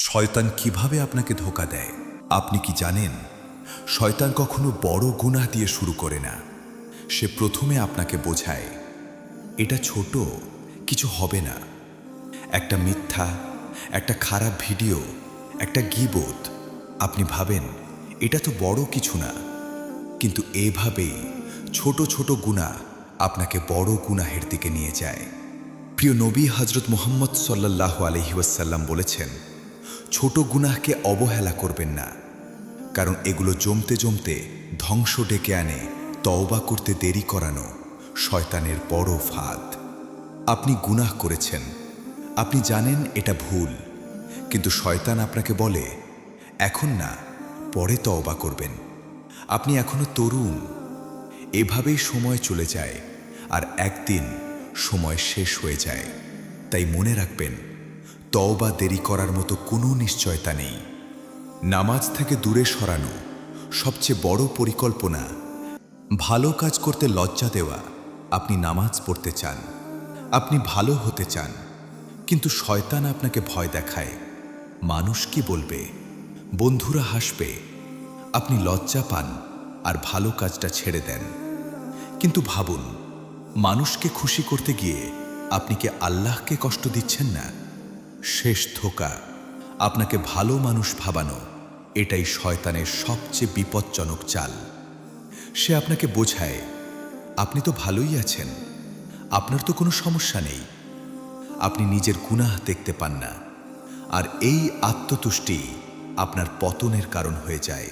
শয়তান কিভাবে আপনাকে ধোঁকা দেয় আপনি কি জানেন? শয়তান কখনো বড় গুনাহ দিয়ে শুরু করে না। সে প্রথমে আপনাকে বোঝায় এটা ছোট, কিছু হবে না। একটা মিথ্যা, একটা খারাপ ভিডিও, একটা গীবত, আপনি ভাবেন এটা তো বড় কিছু না। কিন্তু এভাবেই ছোট ছোট গুনাহ আপনাকে বড় গুনাহের দিকে নিয়ে যায়। প্রিয় নবী হযরত মুহাম্মদ সাল্লাল্লাহু আলাইহি ওয়াসাল্লাম বলেছেন, ছোট গুনাহকে অবহেলা করবেন না, কারণ এগুলো জমতে জমতে ধ্বংস ডেকে আনে। তওবা করতে দেরি করানো শয়তানের বড় ফাঁদ। আপনি গুনাহ করেছেন, আপনি জানেন এটা ভুল, কিন্তু শয়তান আপনাকে বলে এখন না, পরে তওবা করবেন। আপনি এখনো তরুণ। এভাবেই সময় চলে যায়, আর একদিন সময় শেষ হয়ে যায়। তাই মনে রাখবেন, তওবা দেরি করার মতো কোনো নিশ্চয়তা নেই। নামাজ থেকে দূরে সরানো সবচেয়ে বড় পরিকল্পনা। ভালো কাজ করতে লজ্জা দেওয়া। আপনি নামাজ পড়তে চান, আপনি ভালো হতে চান, কিন্তু শয়তান আপনাকে ভয় দেখায়। মানুষ কি বলবে, বন্ধুরা হাসবে। আপনি লজ্জা পান আর ভালো কাজটা ছেড়ে দেন। কিন্তু ভাবুন, মানুষকে খুশি করতে গিয়ে আপনি কি আল্লাহকে কষ্ট দিচ্ছেন না? শেষ ধোঁকা, আপনাকে ভালো মানুষ ভাবানো। এটাই শয়তানের সবচেয়ে বিপজ্জনক চাল। সে আপনাকে বোঝায় আপনি তো ভালোই আছেন, আপনার তো কোনো সমস্যা নেই। আপনি নিজের গুনাহ দেখতে পান না, আর এই আত্মতুষ্টি আপনার পতনের কারণ হয়ে যায়।